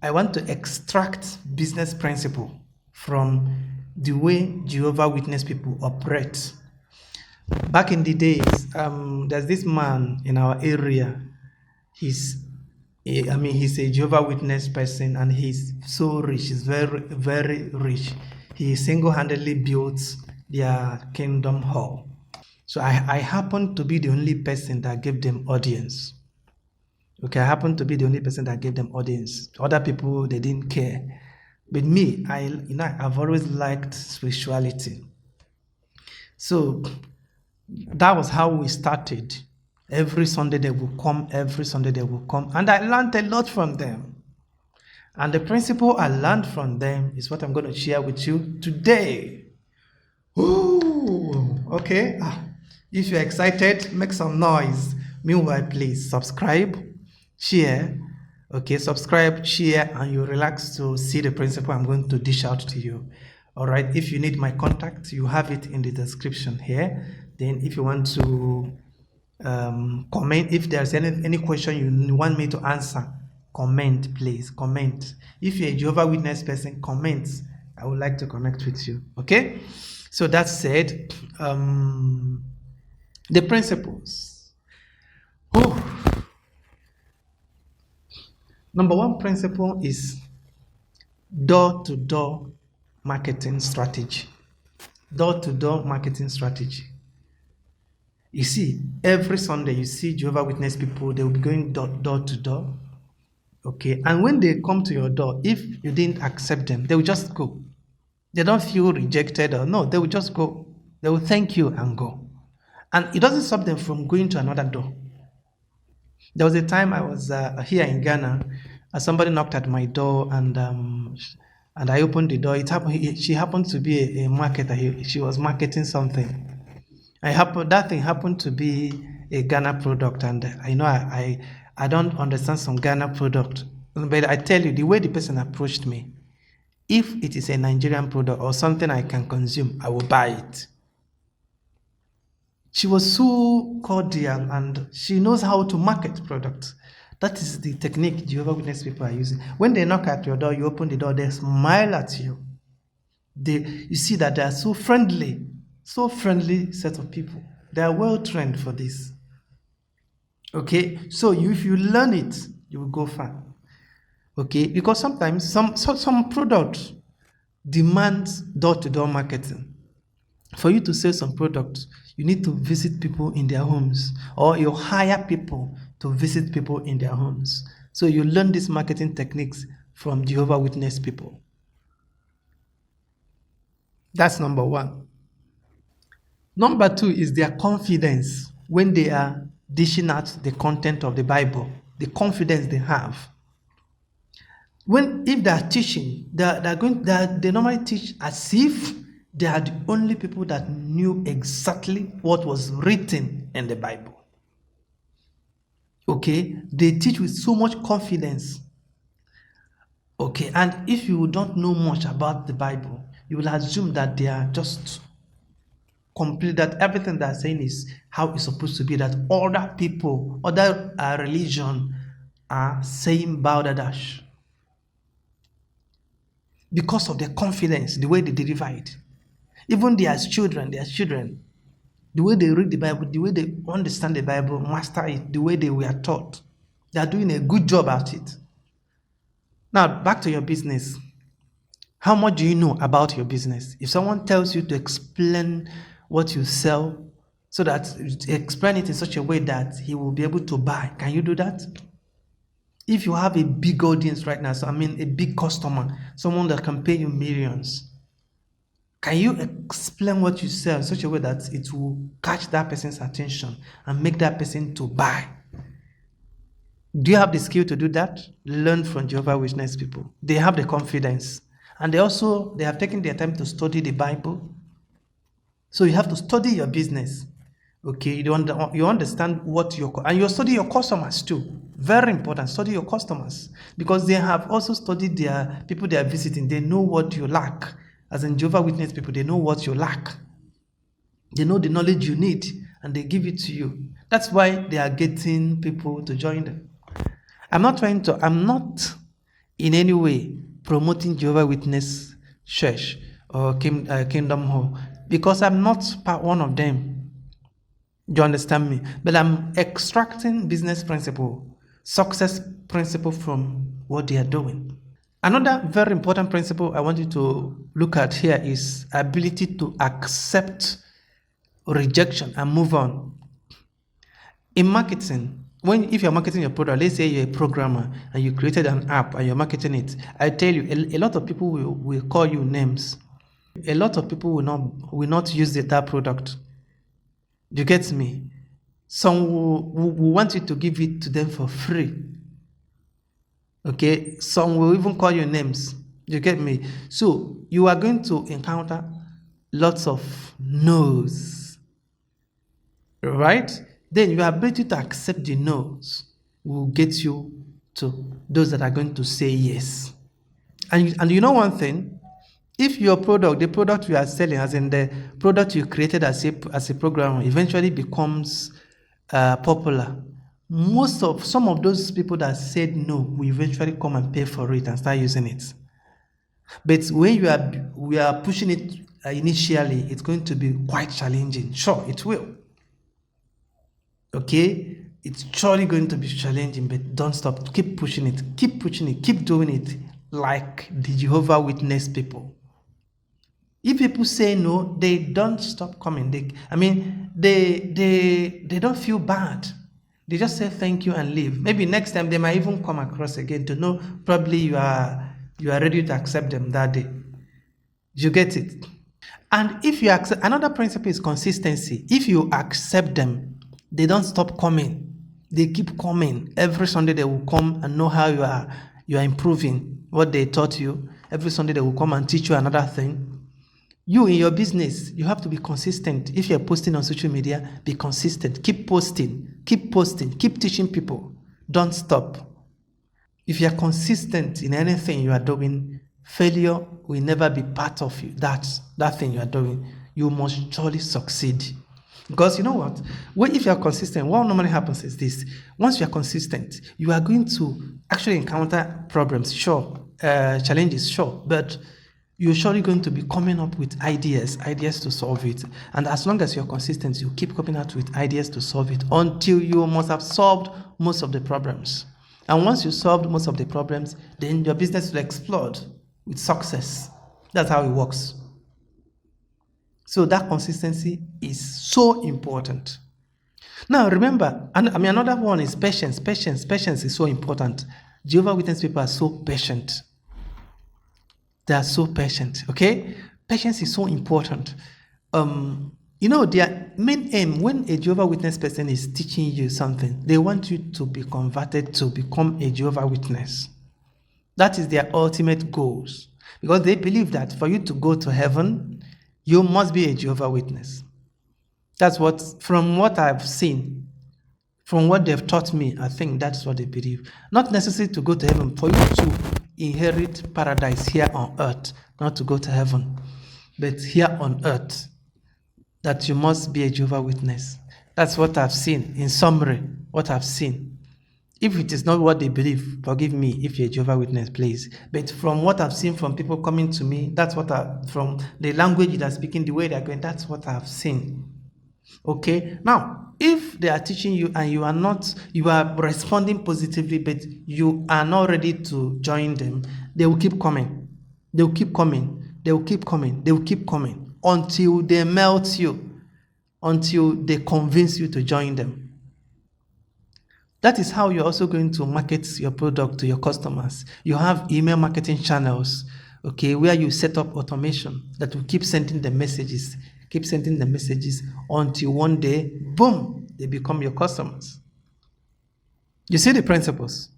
I want to extract business principle from the way Jehovah Witness people operate. Back in the days, there's this man in our area. He's a Jehovah Witness person, and he's so rich. He's very, very rich. He single-handedly built their kingdom hall. So I happened to be the only person that gave them audience. Okay, I happened to be the only person that gave them audience. Other people, they didn't care. But me, I've always liked spirituality. So that was how we started. Every Sunday they will come, and I learned a lot from them. And the principle I learned from them is what I'm going to share with you today. Ooh, okay. If you're excited, make some noise. Meanwhile, please subscribe, share. Okay, subscribe, share, and you relax to see the principle I'm going to dish out to you. All right. If you need my contact, you have it in the description here. Then, if you want to comment, if there's any question you want me to answer, comment, please comment. If you're a Jehovah Witness person, comment. I would like to connect with you. Okay. So that said, the principles. Number one principle is door-to-door marketing strategy. Door-to-door marketing strategy. You see, every Sunday you see Jehovah Witness people, they will be going door to door. Okay, and when they come to your door, if you didn't accept them, they will just go. They don't feel rejected or no, they will just go. They will thank you and go. And it doesn't stop them from going to another door. There was a time I was here in Ghana, somebody knocked at my door, and I opened the door. She happened to be a marketer. She was marketing something. That thing happened to be a Ghana product, and I don't understand some Ghana product, but I tell you, the way the person approached me, if it is a Nigerian product or something I can consume, I will buy it. She was so cordial, and she knows how to market products. That is the technique Jehovah Witness people are using. When they knock at your door, you open the door, they smile at you. You see that they are so friendly set of people. They are well trained for this. Okay, so if you learn it, you will go far. Okay, because sometimes some product demands door-to-door marketing. For you to sell some product, you need to visit people in their homes, or you hire people to visit people in their homes. So you learn these marketing techniques from Jehovah Witness people. That's number one. Number two is their confidence when they are dishing out the content of the Bible, the confidence they have. If they are teaching, they normally teach as if they are the only people that knew exactly what was written in the Bible. Okay, they teach with so much confidence. Okay, and if you don't know much about the Bible, you will assume that they are just complete, that everything they're saying is how it's supposed to be, that other people, other religion are saying Baudash. Because of their confidence, the way they deliver it. Even their children, the way they read the Bible, the way they understand the Bible, master it, the way they were taught, they are doing a good job at it. Now, back to your business. How much do you know about your business? If someone tells you to explain what you sell, so that explain it in such a way that he will be able to buy, can you do that? If you have a big audience right now, a big customer, someone that can pay you millions, can you explain what you sell in such a way that it will catch that person's attention and make that person to buy? Do you have the skill to do that? Learn from Jehovah Witness people. They have the confidence. And they have taken their time to study the Bible. So you have to study your business. Okay, you understand what and you study your customers too. Very important, study your customers. Because they have also studied their people they are visiting. They know what you lack. As in Jehovah Witness people, they know what you lack. They know the knowledge you need, and they give it to you. That's why they are getting people to join them. I'm not in any way promoting Jehovah Witness church or Kingdom Hall, because I'm not one of them. Do you understand me? But I'm extracting business principle, success principle from what they are doing. Another very important principle I want you to look at here is ability to accept rejection and move on. In marketing, if you're marketing your product, let's say you're a programmer and you created an app and you're marketing it, I tell you, a lot of people will call you names. A lot of people will not use that product. You get me? Some will want you to give it to them for free. Okay, some will even call you names. You get me? So you are going to encounter lots of no's, right? Then your ability to accept the no's will get you to those that are going to say yes. And you know one thing, if your product, the product you are selling, as in the product you created as a programmer, eventually becomes popular, some of those people that said no will eventually come and pay for it and start using it. But when we are pushing it initially, it's going to be quite challenging. Sure, it will. Okay, it's surely going to be challenging, but don't stop. Keep pushing it. Keep pushing it. Keep doing it, like the Jehovah Witness people. If people say no, they don't stop coming. They don't feel bad. They just say thank you and leave. Maybe next time they might even come across again to know probably you are ready to accept them that day. You get it? And if you accept, another principle is consistency. If you accept them, they don't stop coming. They keep coming. Every Sunday they will come and know how you are improving what they taught you. Every Sunday they will come and teach you another thing. You in your business, you have to be consistent. If you're posting on social media, be consistent. Keep posting, keep teaching people. Don't stop. If you're consistent in anything you are doing, failure will never be part of you. That thing you are doing, you must surely succeed. Because you know what? If you are consistent, what normally happens is this. Once you are consistent, you are going to actually encounter problems, sure, challenges, sure, but you're surely going to be coming up with ideas to solve it. And as long as you're consistent, you keep coming out with ideas to solve it until you must have solved most of the problems. And once you solved most of the problems, then your business will explode with success. That's how it works. So that consistency is so important. Now remember, another one is patience. Patience is so important. Jehovah Witness people are so patient. They are so patient, okay? Patience is so important. Their main aim when a Jehovah Witness person is teaching you something, they want you to be converted to become a Jehovah Witness. That is their ultimate goals. Because they believe that for you to go to heaven, you must be a Jehovah Witness. That's from what I've seen, from what they've taught me, I think that's what they believe. Not necessarily to go to heaven, for you to inherit paradise here on earth, not to go to heaven, but here on earth, that you must be a Jehovah Witness. That's what I've seen, in summary, what I've seen. If it is not what they believe, forgive me if you're a Jehovah Witness, please. But from what I've seen from people coming to me, from the language they're speaking, the way they're going, that's what I've seen. Okay, now if they are teaching you and you are responding positively, but you are not ready to join them, they will keep coming. They will keep coming. They will keep coming. They will keep coming until they melt you, until they convince you to join them. That is how you're also going to market your product to your customers. You have email marketing channels, okay, where you set up automation that will keep sending the messages until one day, boom, they become your customers. You see the principles?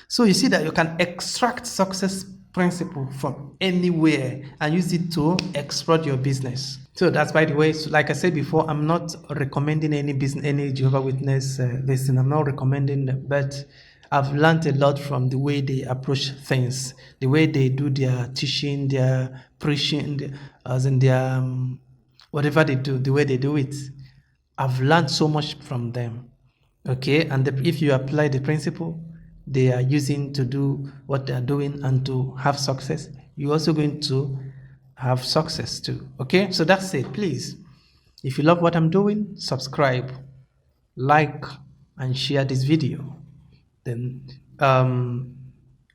So you see that you can extract success principle from anywhere and use it to exploit your business. So that's, by the way, so like I said before, I'm not recommending any Jehovah Witness listen. I'm not recommending them, but I've learned a lot from the way they approach things, the way they do their teaching, their preaching, whatever they do, the way they do it. I've learned so much from them. Okay, and if you apply the principle, they are using to do what they are doing and to have success, you're also going to have success too. Okay, so that's it. Please, if you love what I'm doing, subscribe, like, and share this video. Then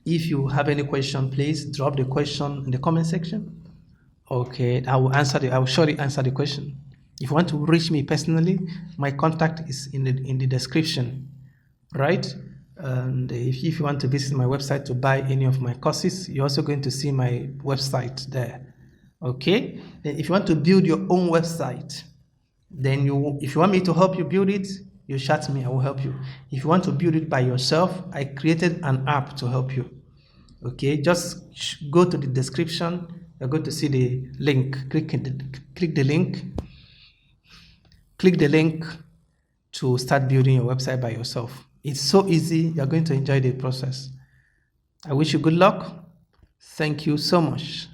if you have any question, please drop the question in the comment section. Okay, I will surely answer the question. If you want to reach me personally, my contact is in the description, right? And if you want to visit my website to buy any of my courses, you're also going to see my website there. Okay, then if you want to build your own website, then if you want me to help you build it, you chat me, I will help you. If you want to build it by yourself, I created an app to help you. Okay, just go to the description. You're going to see the link. Click the link. Click the link to start building your website by yourself. It's so easy. You're going to enjoy the process. I wish you good luck. Thank you so much.